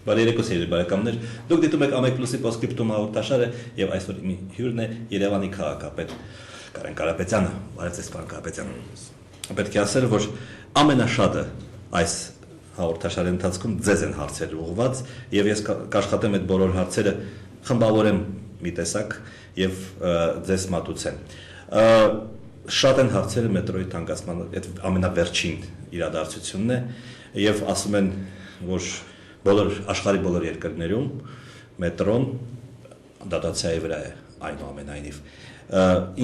Բարերեկո սիրելի բարեկամներ, դուք դիտում եք Ամեկ+-ի Պոստսկրիպտում հաղորդաշարը եւ այսօր իմ հյուրն է Երևանի քաղաքապետ Կարեն Կարապետյանը։ Բարև ձեզ, պարոն Կարապետյան։ Պետք է ասել, որ ամենաշատը այս հաղորդաշարի ընթացքում ձեզ են հարցերը ուղղված եւ ես կաշխատեմ այդ բոլոր հարցերը խմբավորեմ մի տեսակ եւ ձեզ մատուցեմ։ Շատ են հարցերը մետրոյի թանկացման այդ ամենավերջին իրադարձությունն է եւ ասում են, որ աշխարհի բոլոր երկրներում մետրոն դոտացիայի վրա է այնուամենայնիվ։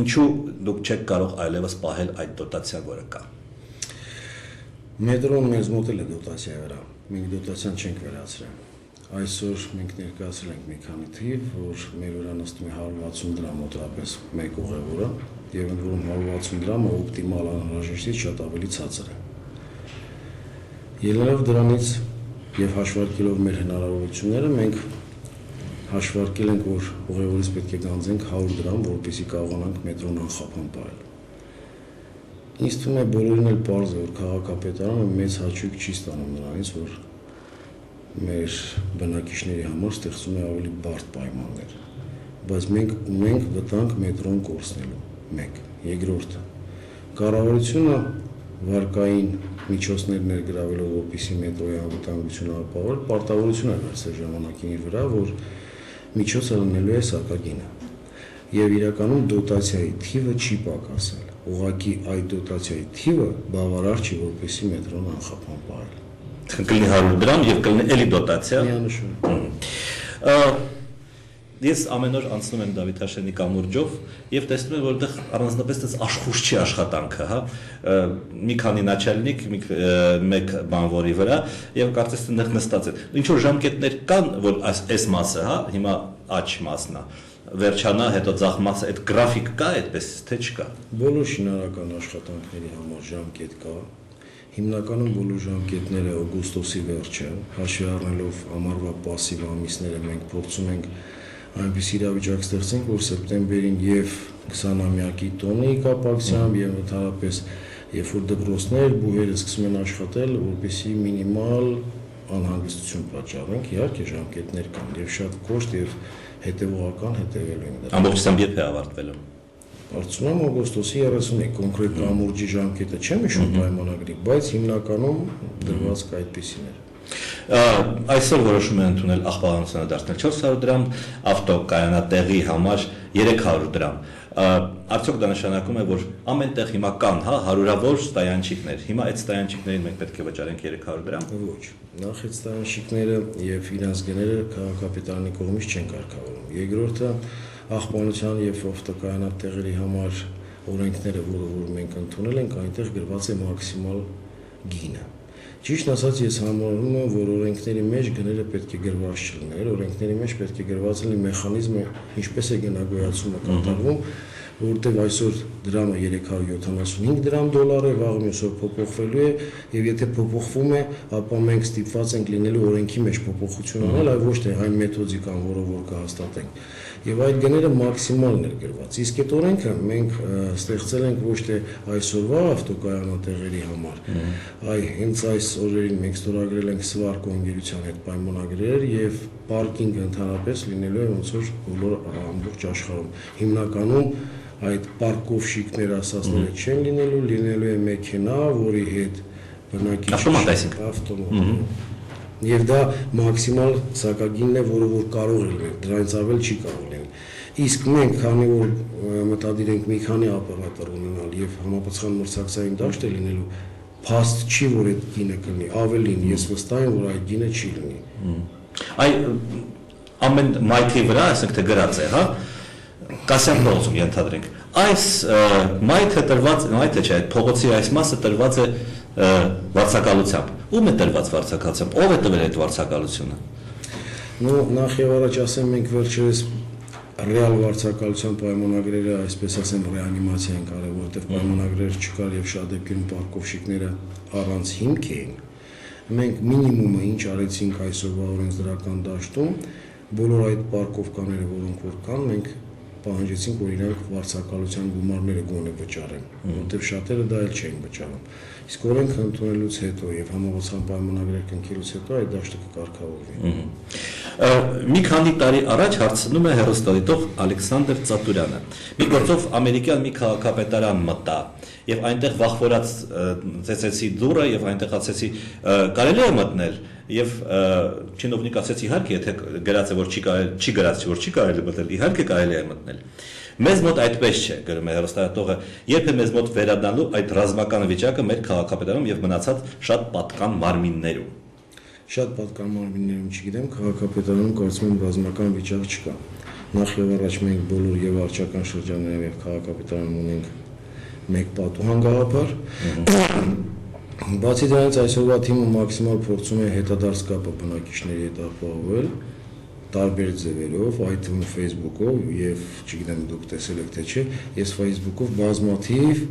Ինչու դուք չեք կարող այլևս պահել այդ դոտացիան, որը կա։ Մետրոն մեզ մոտ է դոտացիայի վրա։ Մենք դոտացիան չենք վերացրել։ Այսօր մենք ներկայացրել ենք մի քանի թիվ, որ մեր վրա նստում է 160 դրամ մոտավորապես մեկ ուղևորը, եւ ընդ որում 160 դրամը օպտիմալ անհրաժեշտից շատ ավելի ցածր է։ Ելնելով դրանից եւ հաշվարկելով մեր հնարավորությունները, մենք հաշվարկել ենք, որ ուղևորից պետք է գանձենք 100 դրամ, որպեսզի կարողանանք մետրոն անխափան պահել։ Ինձ թվում է բոլորին էլ պարզ է, որ քաղաքապետարանը մեծ հաճույք չի ստանում նրանից, որ մեր բնակիչների համար ստեղծում է ավելի բարդ պայմաններ, բայց մենք ունենք վտանգ մետրոն կորցնելու, մեկ, երկրորդը, կառավարությունը վարկային միջոցներ ներգրավելով, որպեսզի մետրոյի անվտանգությունը ապահովել, պարտավորություն է վերցրել ժամանակին իր վրա, որ միջոցը լինելու է սակագինը, եւ իրականում դոտացիայի թիվը չի պակասել, ուղղակի այդ դոտացիայի թիվը բավարար չի, որպեսզի մետրոն անխափան պահել։ Կլինի 100 դրամ եւ կլինի էլի դոտացիա։ Միանշանակ։ Ես ամեն օր անցնում եմ Դավիթաշենի կամուրջով եւ տեսնում եմ, որ այդտեղ առանձնապես այս աշխուժ չի աշխատանքը, հա, մի քանի начальник, մեկ բանվորի վրա եւ կարծես թե նստած են։ Ինչ որ ժամկետներ կան, որ այս մասը, հա, հիմա աճ մասն է, վերջանա, հետո ձախ մասը, այդ գրաֆիկ կա, այդպես թե չկա։ Բոլոր շինարարական աշխատանքների համար ժամկետ կա։ Հիմնականում բոլոր ժամկետները օգոստոսի վերջը, հաշվի առնելով ամառվա պասիվ ամիսները, մենք փորձում ենք այնպես իրավիճակ ստեղծենք, որ սեպտեմբերին եւ 20-ամյակի տոնի կապակցությամբ եւ ընդհանրապես երբ որ դպրոցներ, բուհերը սկսում են աշխատել, որպեսզի մինիմալ անհանգստություն պատճառենք, իհարկե ժամկետներ կան եւ շատ կոշտ եւ հետեւողական հետեւելու են դրա։ Ամբողջությամբ երբ է ավարտվելու։ Կարծում եմ օգոստոսի 30-ին կոնկրետ կամուրջի ժամկետը չեմ հիշում պայմանագրի, բայց հիմնականում դրված կա այդպիսին էր։ Այսօր որոշում են ընդունել աղբականությունը դարձնել 400 դրամ, ավտոկայանատեղի համար 300 դրամ։ Արդյոք դա նշանակում է, որ ամեն տեղ հիմա կան, հա, հարյուրավոր ստայանչիկներ։ Հիմա այդ ստայանչիկներին մենք պետք է վճարենք 300 դրամ։ Ոչ։ Նախ այդ ստայանչիկները եւ իրենց գները քաղաքապետարանի կողմից չեն կարգավորվում։ Երկրորդը աղբանության եւ ավտոկայանատեղերի համար օրենքները, որը մենք ընդունել ենք, այնտեղ գրված է մաքսիմալ գինը։ Ճիշտ ասած, ես համարում եմ, որ օրենքների մեջ գները պետք է գրված չլիներ, օրենքների մեջ պետք է գրված լինի մեխանիզմը, ինչպես է գնագոյացումը կատարվում, որտեղ այսօր դրամը 375 դրամ դոլար է, վաղ մյուս օր փոփոխվելու է, եւ եթե փոփոխվում է, ապա մենք ստիպված ենք լինելու օրենքի մեջ փոփոխություն անել, այլ ոչ թե այն մեթոդիկան, որը որ կհաստատենք։ Եվ այդ գները մաքսիմալն էր գրված։ Իսկ այդ օրենքը մենք ստեղծել ենք ոչ թե այսօրվա ավտոկայանատեղերի համար, այլ հենց այս օրերին մենք ստորագրել ենք Սվարկո ընկերության հետ պայմանագրեր եւ պարկինգը ընդհանրապես լինելու է ոնց որ բոլոր ամբողջ աշխարհում։ Հիմնականում այդ պարկովշիկներ ասածները չեն լինելու է մեքենա, որի հետ բնակիչ ավտոմոբիլ։ Եվ դա մաքսիմալ սակագինն է, որը որ կարող է լինել, դրանից ավել չի կարող լինել։ Իսկ մենք, քանի որ մտադիր ենք մի քանի օպերատոր ունենալ եւ համապատասխան մրցակցային դաշտ է լինելու, փաստ չի, որ այդ գինը կլինի, ավելին ես վստահ եմ, որ այդ գինը չի լինի։ Այ ամեն մայթի վրա, ասենք թե գրած է, հա, Կասյան փողոցում ենթադրենք։ Այս մայթը տրված, մայթը չէ, փողոցի այս մասը տրված է վարձակալությամբ։ Ում է տրված վարձակալությամբ, ով է տվել այդ վարձակալությունը։ Ну, նախ եւ առաջ ասեմ, մենք վերջերս ռեալ վարձակալության պայմանագրերը, այսպես ասեմ, ռեանիմացիա են կարել, որտեղ պայմանագրեր չկար եւ շատ դեպքերում պարկովշիկները առանց հիմք էին։ Մենք մինիմումը ինչ արեցինք այսօրվա օրենսդրական դաշտում, բոլոր այդ պարկովկաները, որոնք որ կան, մենք պահանջեցինք, որ իրանք վարձակալության գումարները գոնե վճարեն, որտեղ շատերը դա էլ չէին վճարում։ Իսկ օրենքը ընդունելուց հետո եւ համապատասխան պայմանագրեր կնքելուց հետո այդ դաշտը կկարգավորվի։ Մի քանի տարի առաջ հարցնում է հեռուստադիտող Ալեքսանդր Ծատուրյանը։ Մի գործով ամերիկյան մի քաղաքապետարան մտա եւ այնտեղ վախվորած ծեծեցի դուռը եւ այնտեղ ասեցի կարելի է մտնել եւ չինովնիկ ասեց իհարկե եթե գրած է որ չի գրած որ չի կարելի մտնել իհարկե կարելի է մտնել մեզ մոտ այդպես չէ գրում է հեռուստադիտողը երբ է մեզ մոտ վերադառնալու այդ ռազմական վիճակը մեր քաղաքապետարանում եւ մնացած շատ պատկան մարմիններում շատ պատկան մարմիններում չգիտեմ քաղաքապետարանում կարծում եմ ռազմական վիճակ չկա նախ եւ առաջ մենք բոլոր եւ արչական շրջաններում եւ քաղաքապետարանում ունենք մեկ պատուհան գաղափար Բացի դրանից այսօրվա թիմը մաքսիմալ փորձում է հետադարձ կապը բնակիչների հետ ապահովել տարբեր ձևերով, այդ թվում Facebook-ով եւ չգիտեմ դուք տեսել եք թե չէ, ես Facebook-ով բազմաթիվ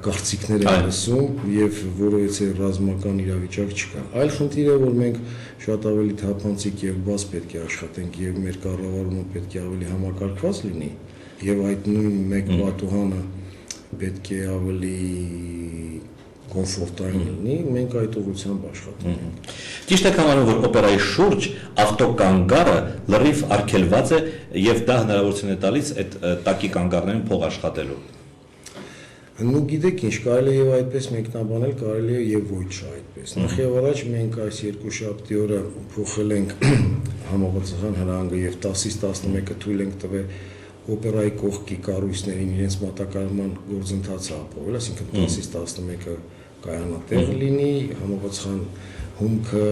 կարծիքներ եմ լսում եւ որովհետեւ ռազմական իրավիճակ չկա։ Այլ խնդիր է, որ մենք շատ ավելի թափանցիկ եւ բաց պետք է աշխատենք եւ մեր կառավարումը պետք է ավելի համակարգված լինի եւ այդ նույն մեկ պատուհանը պետք է ավելի կոմֆորտային լինի, մենք այդ ուղղությամբ աշխատում ենք։ Ճիշտ է համարում, որ օպերայի շուրջ ավտոկանգարը լրիվ արգելված է եւ դա հնարավորություն է տալիս այդ տակի կանգառներին փող աշխատելու։ Ну գիտեք ինչ, կարելի է եւ այդպես մեկնաբանել, կարելի է եւ ոչ այդպես։ Նախ եւ առաջ մենք այս երկուշաբթի օրը փոխել ենք համապատասխան հրահանգը եւ 10-ից 11-ը թույլ ենք տվել օպերայի կողքի կառույցներին իրենց մատակարարման գործընթացը ապահովել, այսինքն 10-ից 11-ը կայանատեղ լինի, համապատասխան հումքը,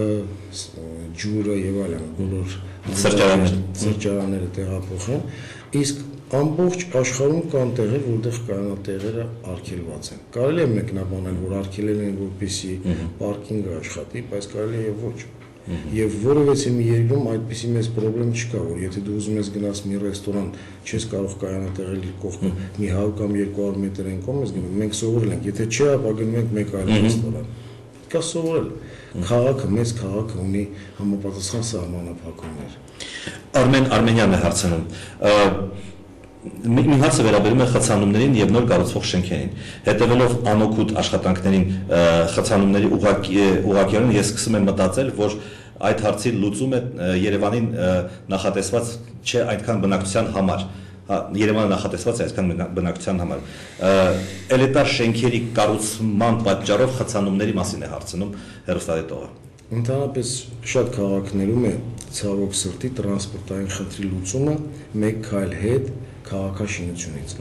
ջուրը եւ այլն, բոլոր սրճարանները տեղափոխեն, իսկ ամբողջ աշխարհում կան տեղեր, որտեղ կայանատեղերը արգելված են։ Կարելի է մեկնաբանել, որ արգելել են, որպեսզի պարկինգը աշխատի, բայց կարելի է ոչ։ Եվ որովհետեւ մի երկրում այդպիսի մեծ խնդրեմ չկա, որ եթե դու ուզում ես գնաս մի ռեստորան, չես կարող կայանատեղել իր կողքը մի 100 կամ 200 մետր են կողմ ես գնում, մենք սովորել ենք, եթե չէ, ապա գնում ենք մեկ այլ ռեստորան։ Կա սովորել։ Քաղաքը, մեծ քաղաքը ունի համապատասխան սահմանափակումներ։ Արմեն Արմենյանը հարցնում Մի հարցը վերաբերում է խցանումներին եւ նոր կառուցվող շենքերին։ Հետևելով անօգուտ աշխատանքներին խցանումների ուղղակիորեն ես սկսում եմ մտածել, որ այդ հարցի լուծումը Երևանին նախատեսված չէ այդքան բնակչության համար։ Երևանը նախատեսված է այսքան բնակչության համար։ Էլիտար շենքերի կառուցման պատճառով խցանումների մասին է հարցնում հեռուստադիտողը։ Ընդհանրապես շատ քաղաքներում է ցավոք սրտի տրանսպորտային խնդրի լուծումը մեկ քայլ հետ քաղաքաշինությունից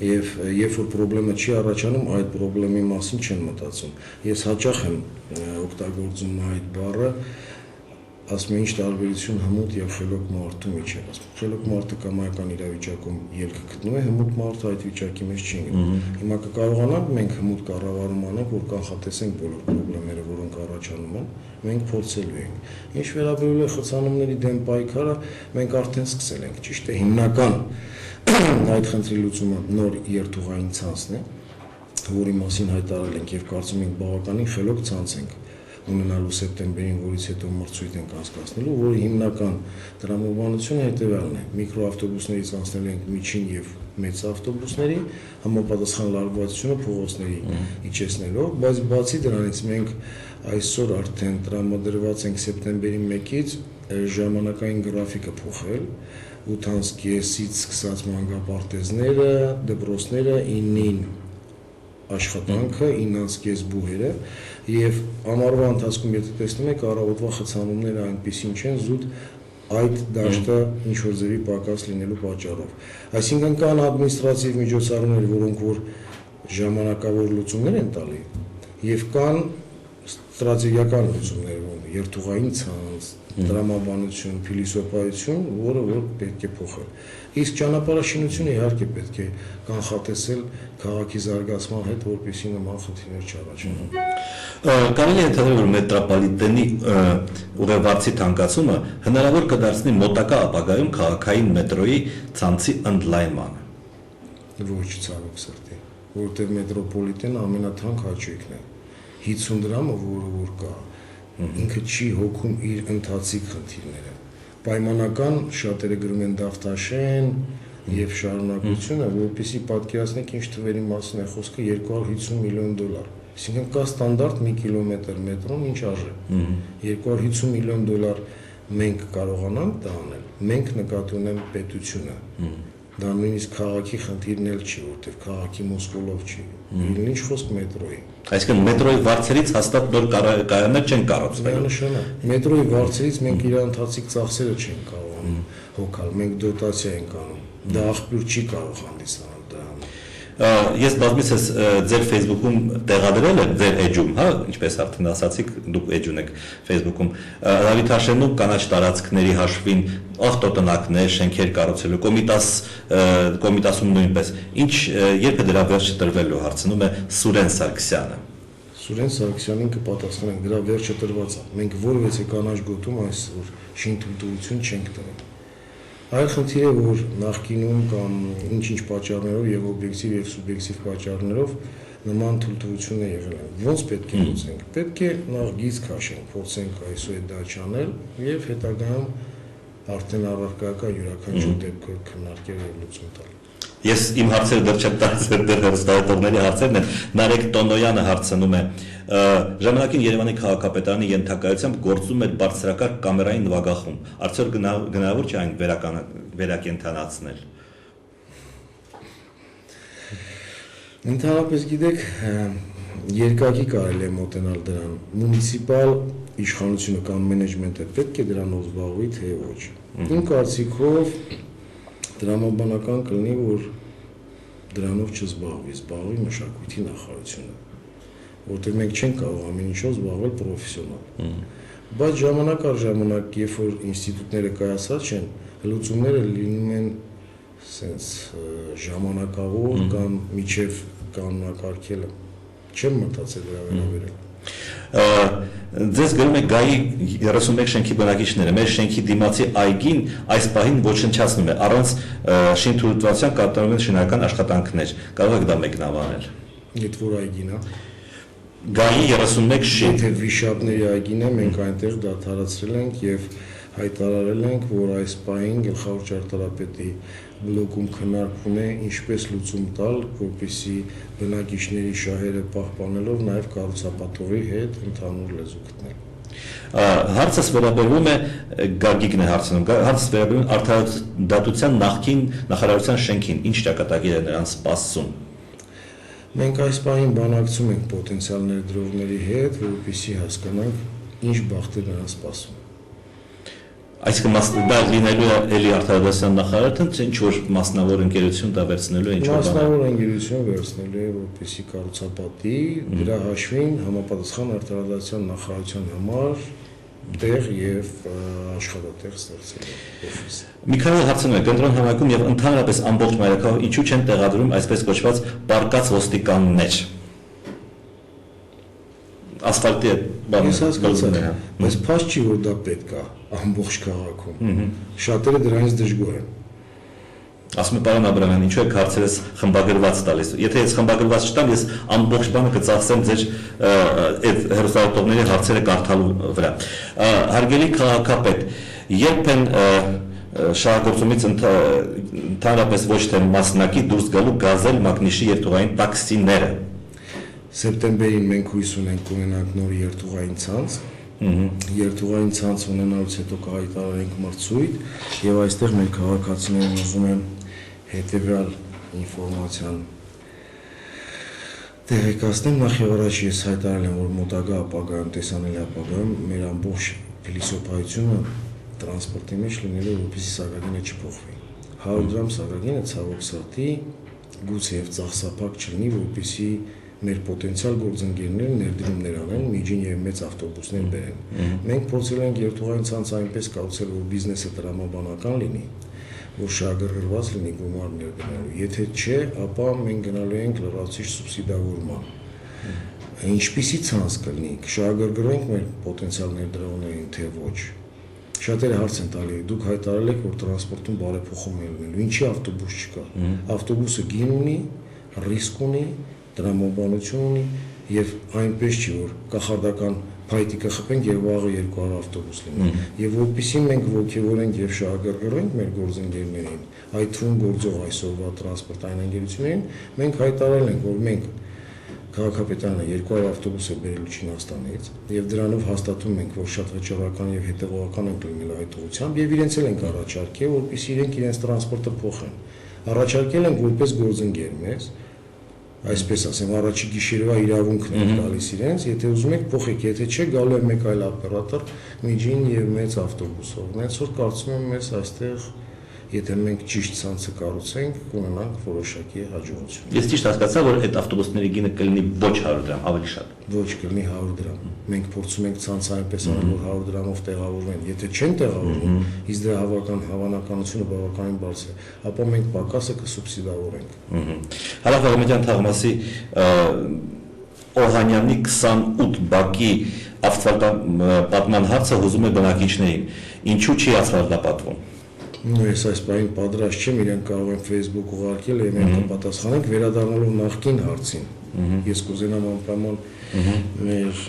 եւ երբ որ խնդրեմը չի առաջանում այդ խնդրեմի մասին չեն մտածում ես հաճախ եմ օգտագործում այդ բառը ասում ինչ տարբերություն հմուտ եւ խելոք մարդու միջեւ ասում խելոք մարդը կամայական իրավիճակում ելք գտնում է հմուտ մարդը այդ վիճակի մեջ չի գնում հիմա կկարողանանք մենք հմուտ կառավարում անենք որ կանխատեսենք բոլոր խնդիրները որոնք առաջանում են մենք փորձելու ենք ինչ վերաբերում է խցանումների դեմ պայքարը մենք արդեն սկսել ենք ճիշտ է հիմնական այդ խնդրի լուծումը նոր երթուղային ցանցն է, որի մասին հայտարարել ենք եւ կարծում ենք բավականին խելոք ցանց ենք ունենալու սեպտեմբերին, որից հետո մրցույթ ենք անցկացնելու, որի հիմնական դրամաբանությունը հետեւյալն է. միկրոավտոբուսներից անցնել ենք միջին եւ մեծ ավտոբուսների, համապատասխան լարվածությունը փողոցների իջեցնելով, բայց բացի դրանից մենք այսօր արդեն տրամադրված ենք սեպտեմբերի 1-ից ժամանակային գրաֆիկը փոխել 8:30-ից սկսած մանկապարտեզները, դպրոցները 9-ին աշխատանքը, 9:30 բուհերը եւ ամառվա ընթացքում եթե տեսնում եք առավոտվա խցանումները այնպեսին չեն զուտ այդ դաշտը ինչ որ ձևի պակաս լինելու պատճառով։ Այսինքն կան ադմինիստրատիվ միջոցառումներ, որոնք որ ժամանակավոր լուծումներ են տալի եւ կան ստրատեգիական լուծումներ, երթուղային ցանց, դրամաբանություն, փիլիսոփայություն, որը որ պետք է փոխել։ Իսկ ճանապարհաշինությունը իհարկե պետք է կանխատեսել քաղաքի զարգացման հետ, որպեսզի նման խնդիրներ չառաջանան։ Կարելի է ընդհանրել, որ մետրոպոլիտենի ուղևորցի թանկացումը հնարավոր կդարձնի մոտակա ապագայում քաղաքային մետրոյի ցանցի ընդլայնմանը։ Ոչ ցավոք սրտի, որտեղ մետրոպոլիտենը ամենաթանկ հաճույքն է։ 50 դրամը, որը որ կա, ինքը չի հոգում իր ընթացիկ խնդիրները։ Պայմանական շատերը գրում են Դավթաշեն, եւ շարունակությունը, որպեսզի պատկերացնեք ինչ թվերի մասին է խոսքը, $250 միլիոն։ Այսինքն կա ստանդարտ 1 կիլոմետր մետրոն ինչ արժե։ $250 միլիոն մենք կարողանանք դա անել։ Մենք նկատի ունենք պետությունը։ Դա նույնիսկ քաղաքի խնդիրն էլ չի, որտեղ քաղաքի մոսկոլով չի։ Ինչ խոսք մետրոյի։ Այսինքն մետրոյի վարձերից հաստատ նոր կայաններ չեն կառուցվել։ Միանշանակ։ Մետրոյի վարձերից մենք իր ընթացիկ ծախսերը չենք կարողանում հոգալ, մենք դոտացիա ենք անում։ Դա աղբյուր չի կարող հանդիսանալ դրան։ Ես բազմիցս ձեր Facebook-ում տեղադրել եմ ձեր էջում, հա, ինչպես արդեն ասացիք, դուք էջ ունեք Facebook-ում, Դավիթաշենու կանաչ տարածքների հաշվին ավտոտնակներ, շենքեր կառուցելու, Կոմիտասում նույնպես։ Ինչ երբ է դրա վերջը տրվելու, հարցնում է Սուրեն Սարգսյանը։ Սուրեն Սարգսյանին կպատասխանենք, դրա վերջը տրված է։ Մենք որևէ կանաչ գոտում այսօր շինթույլտվություն չենք տվել։ Այլ խնդիր է, որ նախկինում կամ ինչ-ինչ պատճառներով եւ օբյեկտիվ եւ սուբյեկտիվ պատճառներով նման թույլտվություն է եղել։ Ոնց պետք է լուծենք։ Պետք է նախ գիծ քաշենք, փորձենք այսօր դա չանել եւ հետագայում արդեն առարկայական յուրաքանչյուր դեպքը քննարկել եւ լուծում տալ։ Ես իմ հարցերը դեռ չեմ տալիս, դեռ հեռուստաահաղորդողների հարցերն են։ Նարեկ Տոնոյանը հարցնում է. ժամանակին Երևանի քաղաքապետարանի ենթակայությամբ գործում էր բարձրակարգ կամերային նվագախումբ։ Արդյոք գնահավոր չէ այն վերակենդանացնել։ Ընդհանրապես գիտեք, երկակի կարելի է մոտենալ դրան։ Մունիցիպալ իշխանությունը կամ մենեջմենտը պետք է դրանով զբաղվի, թե ոչ։ Իմ կարծիքով դրամաբանական կլինի, որ դրանով չզբաղվի մշակույթի նախարարությունը, որտեղ մենք չենք կարող ամեն ինչով զբաղվել պրոֆեսիոնալ։ Բայց ժամանակ առ ժամանակ, երբ որ ինստիտուտները կայացած չեն, լուծումները լինում են սենց ժամանակավոր կամ միջև կանոնակարգելը։ Չեմ մտածել դրա վերաբերյալ։ Ձեզ գրում է Գայի 31 շենքի բնակիչները, մեր շենքի դիմացի այգին այս պահին ոչնչացնում է, առանց շինթույլտվության կատարվում են շինարարական աշխատանքներ։ Կարող եք դա մեկնաբանել։ Եթե որ այգին է։ Գայի 31 շենք։ Եթե վիշապների այգին է, մենք այնտեղ դադարեցրել ենք եւ հայտարարել ենք, որ այս պահին գլխավոր ճարտարապետի բլոկում քննարկվում է ինչպես լուծում տալ, որպեսզի բնակիչների շահերը պահպանելով նաև կառուցապատողի հետ ընդհանուր լեզու գտնել։ Հարցս վերաբերվում է Գագիկն է հարցնում, հարցս վերաբերվում արդարադատության նախկին նախարարության շենքին, ինչ ճակատագիր է նրան սպասում։ Մենք այս պահին բանակցում ենք պոտենցիալ ներդրողների հետ, որպեսզի հասկանանք ինչ բախտ է նրան սպասում։ Այսինքն դա լինելու է էլի արդարադատության նախարարը, թե ինչ որ մասնավոր ընկերություն դա վերցնելու է ինչ որ բան։ Մասնավոր ընկերություն վերցնելու է, որպեսզի կառուցապատի դրա հաշվին համապատասխան արդարադատության նախարարության համար տեղ եւ աշխատատեղ ստեղծելու օֆիս։ Միքայել հարցնում է, կենտրոն համայնքում եւ ընդհանրապես ամբողջ մայրաքաղաքում ինչու չեն տեղադրում այսպես կոչված պարկած ոստիկաններ։ Ասֆալտի է բանը։ Ես հասկացա, բայց փաստ չի որ դա պետք է ամբողջ քաղաքում։ Շատերը դրանից դժգոհ են։ Ասում է պարոն Աբրամյան, ինչու եք հարցերս խմբագրված տալիս։ Եթե ես խմբագրված չտամ, ես ամբողջ բանը կծախսեմ ձեր այդ հեռուստաահաղորդողների հարցերը կարդալու վրա։ Հարգելի քաղաքապետ, երբ են շահագործումից ընդհանրապես ոչ թե մասնակի դուրս գալու գազել մագնիշի երթուղային տաքսիները։ Սեպտեմբերին մենք հույս ունենք ունենանք նոր երթուղային ցանց։ Երթուղային ցանց ունենալուց հետո կհայտարարենք մրցույթ եւ այստեղ մեր քաղաքացիներն ուզում են հետեւյալ ինֆորմացիան տեղեկացնեմ։ Նախ եւ առաջ ես հայտարարել եմ, որ մոտակա ապագայում տեսանելի ապագայում մեր ամբողջ փիլիսոփայությունը տրանսպորտի մեջ լինելու որպեսզի սակագինը չփոխվի։ 100 դրամ սակագինը ցավոք սրտի գուցե եւ ծախսափակ չլինի, որպեսզի մեր պոտենցիալ գործընկերները ներդրումներ անեն, միջին եւ մեծ ավտոբուսներ բերեն։ Մենք փորձել ենք երթուղային ցանց այնպես կառուցել, որ բիզնեսը տրամաբանական լինի, որ շահագրգռված լինի գումարներ դնելու։ Եթե չէ, ապա մենք գնալու ենք լրացուցիչ սուբսիդավորման։ Ինչպիսի ցանց կլինի, կշահագրգռենք մեր պոտենցիալ ներդրողներին, թե ոչ։ Շատերը հարց են տալի, դուք հայտարարել եք, որ տրանսպորտում բարեփոխում է լինելու։ Ինչի ավտոբուս չկա։ Ավտոբուսը գին ունի, ռիսկ ունի, տրամաբանություն ունի եւ այնպես չի որ կախարդական փայտի կխփենք եւ վաղը 200 ավտոբուս լինի։ Եվ որպեսզի մենք ողջևորենք եւ շահագրգռենք մեր գործընկերներին, այդ թվում գործող այսօրվա տրանսպորտային ընկերություններին, մենք հայտարարել ենք, որ մենք քաղաքապետարանը 200 ավտոբուս է բերել Չինաստանից եւ դրանով հաստատում ենք, որ շատ վճռական եւ հետեւողական ենք լինելու այդ ուղղությամբ եւ իրենց էլ ենք առաջարկել, որպեսզի իրենք իրենց տրանսպորտը փոխեն։ Առաջարկել ենք որպես գործընկեր մեզ, այսպես ասեմ, առաջի գիշերվա իրավունքն է տալիս իրենց, եթե ուզում եք փոխեք, եթե չէ, գալու է մեկ այլ օպերատոր միջին եւ մեծ ավտոբուսով։ Նենց որ կարծում եմ մեզ այստեղ եթե մենք ճիշտ ցանցը կառուցենք, կունենանք որոշակի հաջողություն։ Ես ճիշտ հասկացա, որ այդ ավտոբուսների գինը կլինի ոչ 100 դրամ, ավելի շատ։ Ոչ, կլինի 100 դրամ։ Մենք փորձում ենք ցանցը այնպես անել, որ 100 դրամով տեղավորվեն։ Եթե չեն տեղավորվում, իսկ դրա հավանականությունը բավականին բարձր է, ապա մենք պակասը կսուբսիդավորենք։ Հարավ Արևմտյան թաղամասի Օհանյանի 28 բակի ավտոպատման հարցը հուզում է բնակիչներին։ Ինչու չի ասֆալտապատվում։ Ես այս բանին պատրաստ չեմ, իրենք կարող են Facebook ուղարկել եւ մենք կպատասխանենք վերադառնալով նախկին հարցին։ Ես կուզենամ անպայման մեր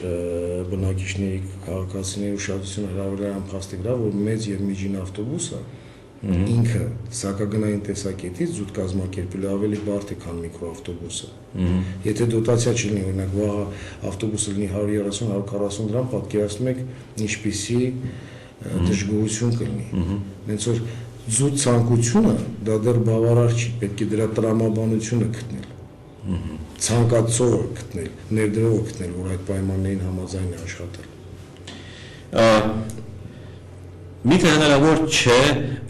բնակիչների քաղաքացիների ուշադրությունը հրավիրեմ փաստի վրա, որ մեծ եւ միջին ավտոբուսը ինքը սակագնային տեսակետից զուտ կազմակերպել ավելի բարդ է, քան միկրոավտոբուսը։ Եթե դոտացիա չլինի, օրինակ վաղը ավտոբուսը լինի 130-140 դրամ, պատկերացնում եք ինչպիսի դժգոհություն կլինի։ Հենց որ զուտ ցանկությունը դա դեռ բավարար չի, պետք է դրա տրամաբանությունը գտնել։ Ցանկացողը գտնել, ներդրողը գտնել, որ այդ պայմաններին համաձայն է աշխատել։ Միթե հնարավոր չէ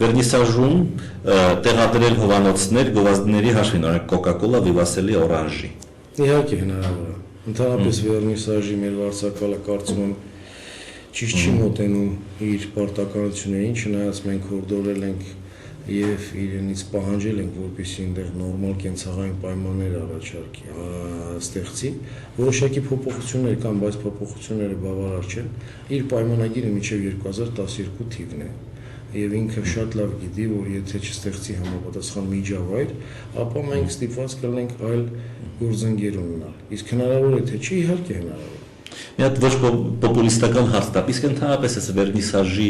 վերնիսաժում տեղադրել հովանոցներ գովազդների հաշվին, օրինակ Coca-Cola, Vivasel-ի, Orange-ի։ Իհարկե հնարավոր է։ Ընդհանրապես վերնիսաժի մեր վարձակալը կարծում եմ ճիշտ չի մոտենում իր պարտականություններին, չնայած մենք հորդորել ենք եւ իրենից պահանջել ենք, որպեսզի այնտեղ նորմալ կենցաղային պայմաններ առաջարկի, ստեղծի, որոշակի փոփոխություններ կան, բայց փոփոխությունները բավարար չեն։ Իր պայմանագիրը մինչեւ 2012 թիվն է եւ ինքը շատ լավ գիտի, որ եթե չստեղծի համապատասխան միջավայր, ապա մենք ստիպված կլինենք այլ գործընկեր ունենալ։ Իսկ հնարավոր է թե չի, իհարկե հնարավոր է։ Մի հատ ոչ պոպուլիստական հարց տա, իսկ ընդհանրապես այս վերնիսաժի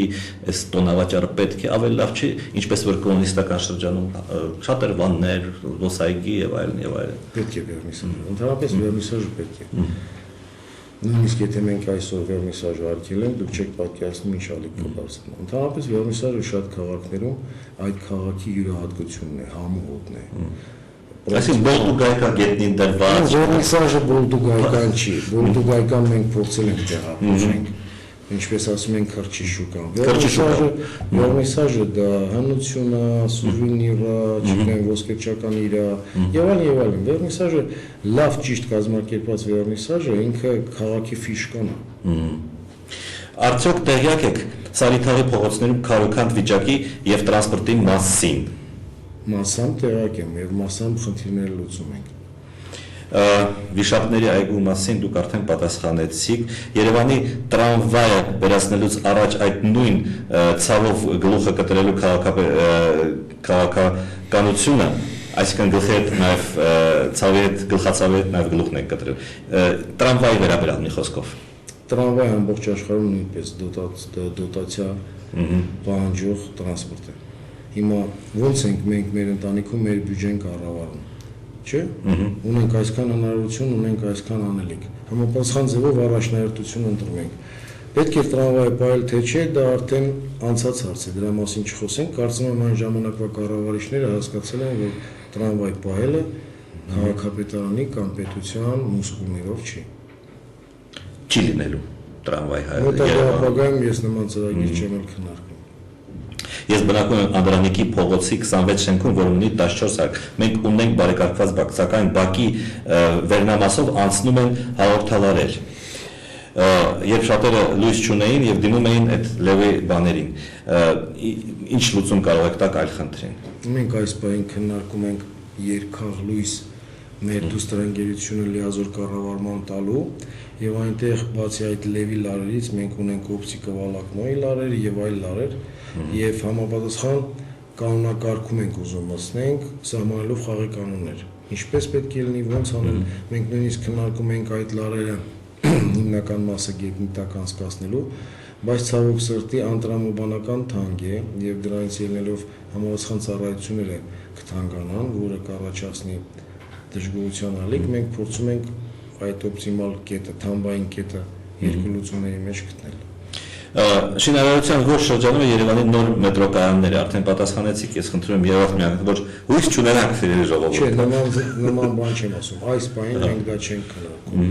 այս տոնավաճառը պետք է ավելի լավ չի, ինչպես որ կոմունիստական շրջանում շատ էր վաններ, ոսայգի եւ այլն եւ այլն։ Պետք է վերնիսաժը, ընդհանրապես վերնիսաժը պետք է։ Նույնիսկ եթե մենք այսօր վերնիսաժը արգել ենք, դուք չեք պատկերացնում ինչ ալիք կբարձրանա։ Ընդհանրապես վերնիսաժը շատ քաղաքներում այդ քաղաքի յուրահատկությունն է, համուհոտն է։ Այսինքն Բոլդուգայկա գետնին դրված։ Վերնիսաժը Բոլդուգայկան չի, Բոլդուգայկան մենք փորձել ենք տեղափոխենք, ինչպես ասում են քրչի շուկան։ Վերնիսաժը դա հնությունը, սուվենիրը, չգիտեմ ոսկերչական իրա եւ այլն։ Վերնիսաժը լավ ճիշտ կազմակերպված վերնիսաժը ինքը քաղաքի ֆիշկան է։ Արդյոք տեղյակ եք Սարիթաղի փողոցներում քարոքանդ վիճակի եւ տրանսպորտի մասին։ Մասամբ տեղակ եմ եւ մասամբ խնդիրները լուծում ենք։ Վիշապների այգու մասին դուք արդեն պատասխանեցիք։ Երևանի տրամվայը վերացնելուց առաջ այդ նույն ցավով գլուխը կտրելու քաղաքականությունը, այսինքն գլխի հետ նաև ցավի հետ գլխացավի հետ նաև գլուխն է կտրել։ Տրամվայի վերաբերյալ մի խոսքով։ Տրամվայը ամբողջ աշխարհում նույնպես դոտացիա պահանջող տրանսպորտ է։ Հիմա ոնց ենք մենք մեր ընտանիքում մեր բյուջեն կառավարում, չէ՞։ Ունենք այսքան հնարավորություն, ունենք այսքան անելիք։ Համապատասխան ձևով առաջնահերթություն ընտրենք։ Պետք է տրամվայը պահել թե չէ, դա արդեն անցած հարց է, դրա մասին չխոսենք։ Կարծում եմ այն ժամանակվա կառավարիչները հասկացել են, որ տրամվայ պահելը քաղաքապետարանի կամ պետության մուսկուլներով չի։ Չի լինելու տրամվայ հայը։ Հետագայում ես նման ծրագիր չեմ քննարկում։ Ես բնակվում եմ Անդրանիկի փողոցի 26 շենքում, որ ունի 14 հարկեր։ Մենք ունենք բարեկարգված բակ, սակայն բակի վերնամասով անցնում են հաղորդալարեր։ Երբ շատերը լույս չունեին եւ դիմում էին այդ լեւի բաներին, ինչ լուծում կարող եք տալ այլ խնդրին։ Մենք այս բանին քննարկում ենք երկախ լույս մեր դուստրանգերությունը լիազոր կառավարման տալու եւ այնտեղ բացի այդ լեվի լարերից մենք ունենք օպտիկա վալակնոյի լարեր եւ այլ լարեր եւ համապատասխան կանոնակարգում ենք ուզում մտցնենք սահմանելով խաղի կանոններ ինչպես պետք է լինի ոնց անել մենք նույնիսկ քննարկում ենք այդ լարերը հիմնական մասը գետնիտակ անցկացնելու, բայց ցավոք սրտի անտրամաբանական թանկ է եւ դրանից ելնելով համապատասխան ծառայությունները կթանկանան, որը կառաջացնի դժգոհության ալիք, մենք փորձում ենք այդ օպտիմալ կետը, թամբային կետը երկու լուծումների մեջ գտնել։ Շինարարության որ շրջանում է Երևանի նոր մետրոկայանները, արդեն պատասխանեցիք, ես խնդրում եմ երրորդ միակ, որ հույս չունենանք ֆիրերի ժողովուրդը։ Չէ, նման բան չեմ ասում, այս պահին մենք դա չենք քննարկում։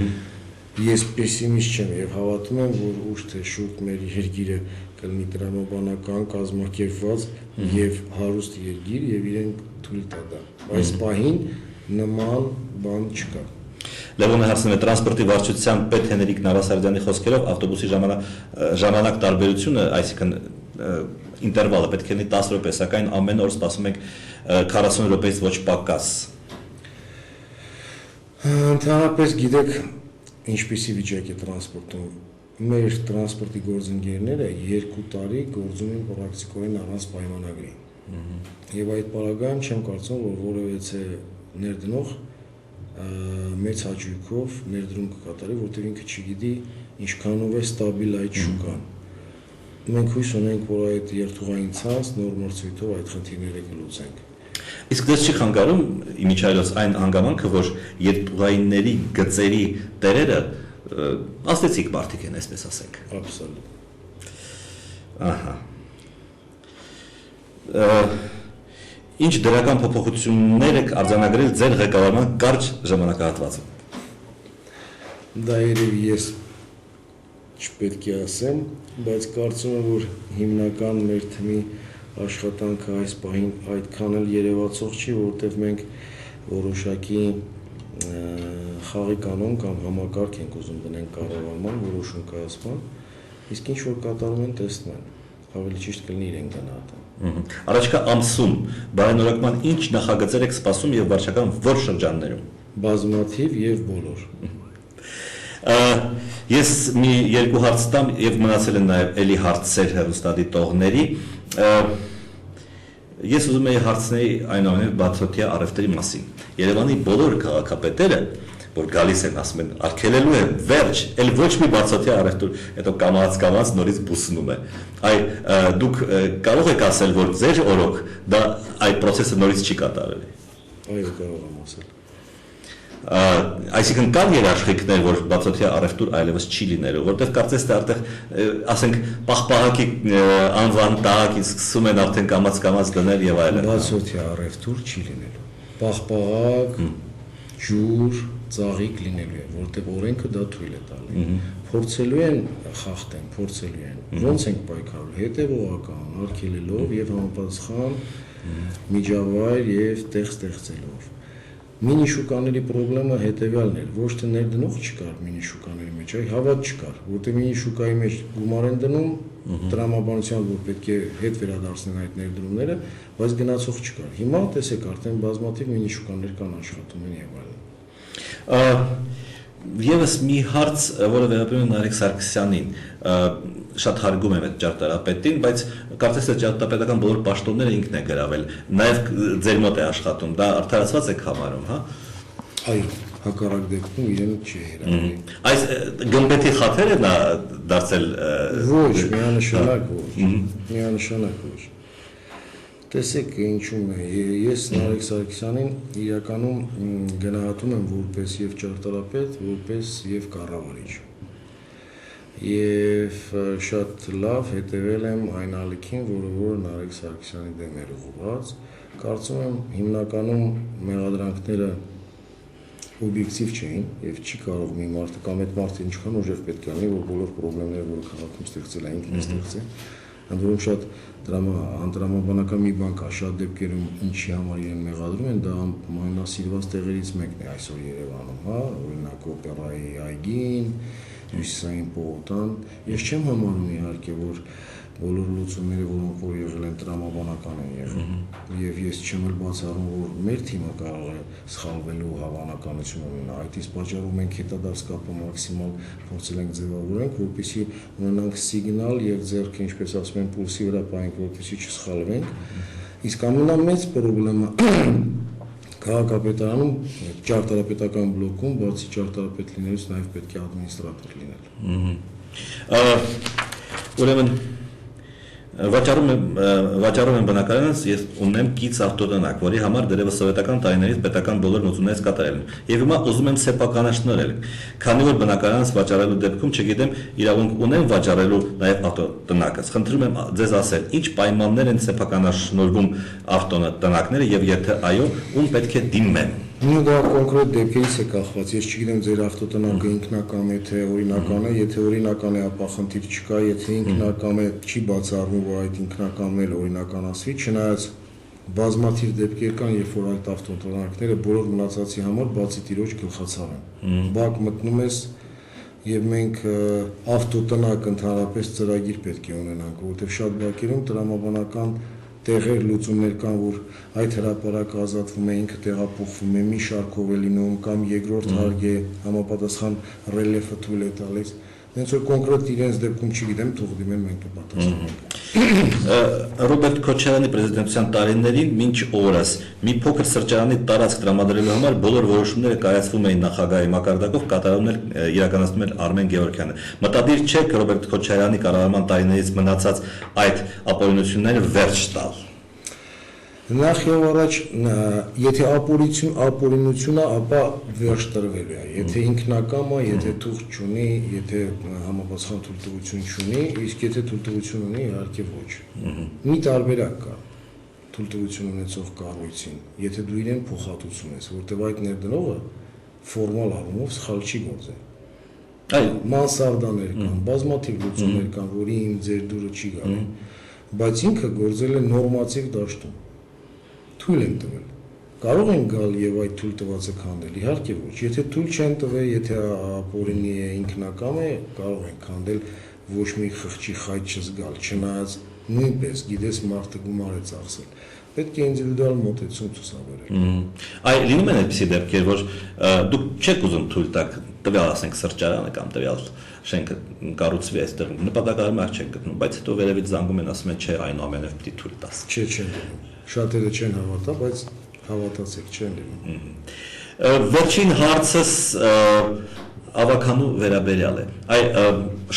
Ես պեսիմիստ չեմ եւ հավատում եմ, որ ուշ թե շուտ մեր երկիրը կլինի տրամաբանական, կազմակերպված եւ հարուստ երկիր եւ իրեն թույլ տա դա։ Այս պահին նման բան չկա։ Լևոնը հարցնում է տրանսպորտի վարչության պետ Հենրիկ Նավասարդյանի խոսքերով ավտոբուսի ժամանակ տարբերությունը, այսինքն ինտերվալը պետք է լինի 10 րոպե, սակայն ամեն օր սպասում ենք 40 րոպեից ոչ պակաս։ Ընդհանրապես գիտեք, ինչպիսի վիճակ է տրանսպորտում։ Մեր տրանսպորտի գործընկերները 2 տարի գործում են պրակտիկորեն առանց պայմանագրի։ Եվ այդ պարագայում չեմ կարծում, որ որևէ ներդնող մեծ հաճույքով ներդրում կկատարի, որտեղ ինքը չգիտի ինչքանով է ստաբիլ այդ շուկան։ Մենք հույս ունենք, որ այդ երթուղային ցանց նոր մրցույթով այդ խնդիրները կլուծենք։ Իսկ դες չի խանգարում իմիջիայլոց այն հանգամանքը, որ երթուղայինների գծերի տերերը աստեցիկ մարդիկ են, այսպես ասենք։ Աբսոլյուտ։ Ահա։ Ինչ դրական փոփոխություններ եք արձանագրել ձեր ղեկավարման կարճ ժամանակահատվածում։ Դա երևի ես չպետք է ասեմ, բայց կարծում եմ, որ հիմնական մեր թիմի աշխատանքը այս պահին այդքան էլ երևացող չի, որովհետև մենք որոշակի խաղի կանոն կամ համակարգ ենք ուզում դնենք կառավարման որոշում կայացման, իսկ ինչ որ կատարում են տեսնում են, ավելի ճիշտ կլինի իրեն գնահատեն։ Առաջիկա ամսում բարենորակման ինչ նախագծեր եք սպասում եւ վարչական որ շրջաններում։ Բազմաթիվ եւ բոլոր։ Ես մի երկու հարց տամ եւ մնացել են նաեւ էլի հարցեր հեռուստադիտողների։ Ես ուզում եի հարցնել այնուամենայնիվ բացօթյա առևտրի մասին։ Երևանի բոլոր քաղաքապետերը, որ գալիս են, ասում են, արգելելու են, վերջ, էլ ոչ մի բացօթյա առևտուր, հետո կամաց նորից բուսնում է։ Դուք կարող եք ասել, որ ձեր օրոք դա այդ process-ը նորից չի կատարելի։ Այո, կարող եմ ասել։ Այսինքն կան երաշխիքներ, որ բացօթյա առևտուր այլևս չի լինելու, որտեղ կարծես թե արդեն, ասենք, պաղպաղակի անվան տակ սկսում են արդեն կամաց դնել եւ այլն։ Բացօթյա առևտուր չի լինելու։ Պաղպաղակ, ջուր, ծաղիկ լինելու է, որտեղ օրենքը դա թույլ է տալի։ Փորձելու են խախտեն, փորձելու են։ Ոնց ենք պայքարել, հետևողական, արգելելով եւ համապատասխան միջավայր եւ տեղ ստեղծելով։ Մինի շուկաների խնդրումը հետեւյալն էր, ոչ թե ներդնող չկար մինի շուկաների մեջ, այլ հավատ չկար, որտեղ մինի շուկայի մեջ գումար են դնում, տրամաբանությամբ որ պետք է հետ վերադարձնեն այդ ներդրումները, բայց գնացող չկար։ Հիմա տեսեք, արդեն բազմաթիվ մինի շուկաներ կան աշխատում են եւ այլն։ Եվս մի հարց, որը վերաբերում է Նարեկ Սարգսյանին, շատ հարգում եմ այդ ճարտարապետին, բայց կարծես թե ճարտարապետական բոլոր պաշտոնները ինքն է գրավել, նաև ձեր մոտ է աշխատում, դա արդարացված եք համարում, հա։ Այո, հակառակ դեպքում իրեն չի հրավիրի։ Այս գմբեթի խաթերը նա դարձել ոչ, միանշանակ ոչ։ Տեսեք ինչու՞մ է, ես Նարեկ Սարգսյանին իրականում գնահատում եմ որպես եւ ճարտարապետ, որպես եւ կառավարիչ։ Եվ շատ լավ հետևել եմ այն ալիքին, որ Նարեկ Սարգսյանի դեմ էր ուղղված։ Կարծում եմ հիմնականում մեղադրանքները օբյեկտիվ չէին եւ չի կարող մի մարդ կամ այդ մարդը ինչքան ուժեղ պետք է լինի, որ բոլոր խնդիրները, որ քաղաքում ստեղծել է, ինքն է ստեղծել։ Ընդհանրում շատ անդրամաբանական մի բան կա, շատ դեպքերում ինչի համար իրեն մեղադրում են, դա ամենասիրված տեղերից մեկն է այսօր Երևանում, հա, օրինակ օպերայի այգին, Հյուսիսային պողոտան։ Ես չեմ համարում իհարկե, որ բոլոր լուծումները, որոնք որ եղել են տրամաբանական են եղել։ Եվ ես չեմ էլ բացառում, որ մեր թիմը կարող է սխալվելու հավանականություն ունենա։ Այդ իսկ պատճառով մենք հետադարձ կապը մաքսիմալ փորձել ենք ձևավորենք, որպեսզի ունենանք սիգնալ եւ ձեռքը, ինչպես ասում են, պուլսի վրա պահենք, որպեսզի չսխալվենք։ Իսկ ամենամեծ խնդրեմը Քաղաքապետարանում ճարտարապետական բլոկում բացի ճարտարապետ լինելուց նաև պետք է ադմինիստրատոր լինել։ Ուրեմն վաճառում եմ բնակարանս, ես ունեմ կից ավտոտնակ, որի համար դերևս սովետական տարիներից պետական բոլոր նոթություններից կատարել եմ։ Եվ հիմա ուզում եմ սեփականաշնորհել։ Քանի որ բնակարանս վաճառելու դեպքում չգիտեմ իրավունք ունեմ վաճառելու նաև ավտոտնակս։ Խնդրում եմ ձեզ ասել, ինչ պայմաններ են սեփականաշնորհվում ավտոտնակները եւ եթե այո, ում պետք է դիմեմ։ Նույն դա կոնկրետ դեպքերից է կախված։ Ես չգիտեմ ձեր ավտոտնակը ինքնական է թե օրինական է, եթե օրինական է, ապա խնդիր չկա, եթե ինքնական է, չի բացառվում, որ այդ ինքնականն էլ օրինականացվի, չնայած բազմաթիվ դեպքեր կան, երբ որ այդ ավտոտնակները բոլոր մնացածի համար բացի տիրոջ գլխացավ են։ Բակ մտնում ես եւ մենք ավտոտնակ ընդհանրապես ծրագիր պետք է ունենանք, որովհետեւ շատ բակերում տրամաբանական տեղեր լուծումներ կան, որ այդ հրապարակը ազատվում է, ինքը տեղափոխվում է, մի շարքով է լինում կամ երկրորդ հարկ է, համապատասխան ռելիեֆը թույլ է տալիս։ Հենց որ կոնկրետ իրենց դեպքում չգիտեմ, թող դիմեն մենք կպատասխանենք։ Ռոբերտ Քոչարյանի պրեզիդենտության տարիներին մինչ օրս մի փոքր սրճարանի տարածք տրամադրելու համար բոլոր որոշումները կայացվում էին նախագահի մակարդակով, իրականացնում էր Արմեն Գևորգյանը։ Մտադիր չէ Ռոբերտ Քոչարյանի կառավարման տարիներից մնացած այդ ապօրինությունները վերջ տալ։ Նախ եւ առաջ, եթե ապօրինություն է, ապա վերջ տրվելու է։ Եթե ինքնակամ է, եթե թուղթ չունի, եթե համապատասխան թույլտվություն չունի, իսկ եթե թույլտվություն ունի, իհարկե ոչ։ Մի տարբերակ կա թույլտվություն ունեցող կառույցին, եթե դու իրեն փոխհատուցում ես, որտեղ այդ ներդնողը ֆորմալ առումով սխալ չի գործել։ Այո, մանսարդաներ կան, բազմաթիվ լուծումներ կան, որի իմ ձեր դուրը չի գալի, բայց ինքը գործել է նորմատիվ դաշտում։ Թույլ են տվել։ Կարող են գալ եւ այդ թույլ տվածը քանդել, իհարկե ոչ։ Եթե թույլ չեն տվել, եթե ապօրինի է, ինքնակամ է, կարող են քանդել, ոչ մի խղճի խայտ չզգալ, չնայած նույնպես գիտես մարդը գումար է ծախսել։ Պետք է ինդիվիդուալ մոտեցում ցուցաբերել։ Այ լինում են այդպիսի դեպքեր, որ դուք չեք ուզում թույլ տաք, տվյալ ասենք սրճարանը կամ տվյալ շենքը կառուցվի այստեղ, նպատակահարմար չեն գտնում, բայց հետո վերևից զանգում են, ասում են, չէ, այնուամենայնիվ պիտի թույլ տաս։ Չեն դնում։ Շատերը չեն հավատա, բայց հավատացեք, չեն դնում։ Վերջին հարցս ավականու վերաբերյալ է։ Այ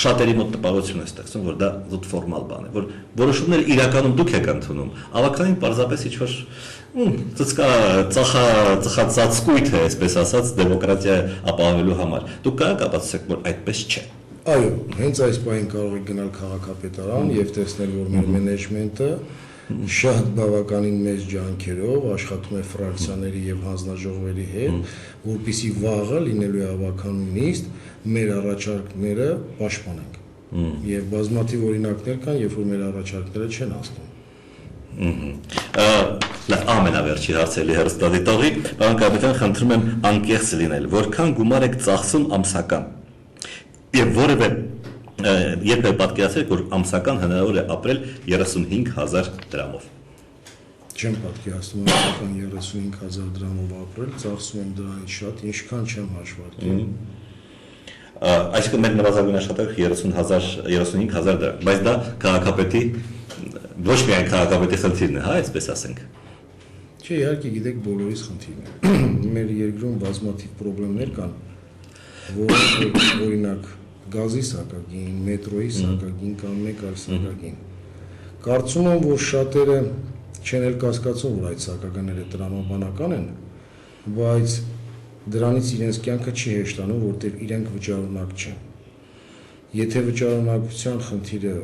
շատերի մոտ տպավորություն է ստեղծում, որ դա զուտ ֆորմալ բան է, որ որոշումները իրականում դուք եք ընդունում։ Ավականին պարզապես ինչ-որ ծխածածկույթ է, այսպես ասած, դեմոկրատիա ապահովելու համար։ Դուք կարող ապացուցեք, որ այդպես չէ։ Այո, հենց այս պահին կարող եք գնալ քաղաքապետարան եւ տեսնել, որ մեր մենեջմենտը շատ բավականին մեծ ջանքերով աշխատում է ֆրակցիաների եւ հանձնաժողովերի հետ, որպեսզի վաղը լինելու է ավականու նիստ մեր առաջարկները պաշտպանենք։ Եվ բազմաթիվ օրինակներ կան, երբ որ մեր առաջարկները չեն հասնում։ Ամենավերջի հարցելի հեռուստադիտողի, պարոն կապիտան, խնդրում եմ անկեղծ լինել, որքան գումար եք ծախսում ամսական։ Եվ որևէ երբ է պատկերացրեք, որ ամսական հնարավոր է ապրել 35,000 դրամով։ Չեմ պատկերացնում ամսական 35,000 դրամով ապրել, ծախսում եմ դրանից շատ, ինչքան չեմ հաշվարկել։ Այսինքն մեր նվազագույն աշխատանքը 35,000 դրամ, բայց դա քաղաքապետի ոչ միայն քաղաքապետի խնդիրն է, հա, այսպես ասենք։ Չէ, իհարկե գիտեք բոլորիս խնդիրն է։ Մեր երկրում բազմաթիվ խնդիրներ կան, որոնք օրինակ գազի սակագին, մետրոյի սակագին կամ մեկ այլ սակագին։ Կարծում եմ, որ շատերը չեն էլ կասկածում, որ այդ սակագները տրամաբանական են, բայց դրանից իրենց կյանքը չի հեշտանում, որտեղ իրենք վճարունակ չեն։ Եթե վճարունակության խնդիրը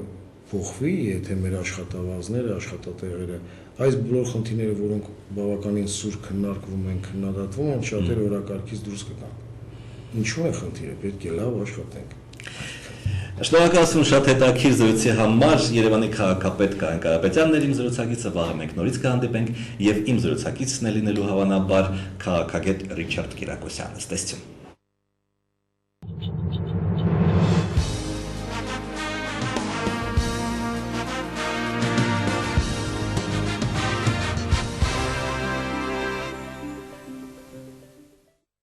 փոխվի, եթե մեր աշխատավարձները, աշխատատեղերը, այս բոլոր խնդիրները, որոնք բավականին սուր քննարկվում են, քննադատվում են, շատերը օրակարգից դուրս կգան։ Ինչու է խնդիրը, պետք է լավ աշխատենք։ Շնորհակալություն շատ հետաքրքիր զրույցի համար Երևանի քաղաքապետ Կարեն Կարապետյանն էր իմ զրուցակիցը, վաղը մենք նորից կհանդիպենք եւ իմ զրուցակիցն է լինելու հավանաբար քաղաքագետ Ռիչարդ Կիրակոսյանը։ Ստեսություն։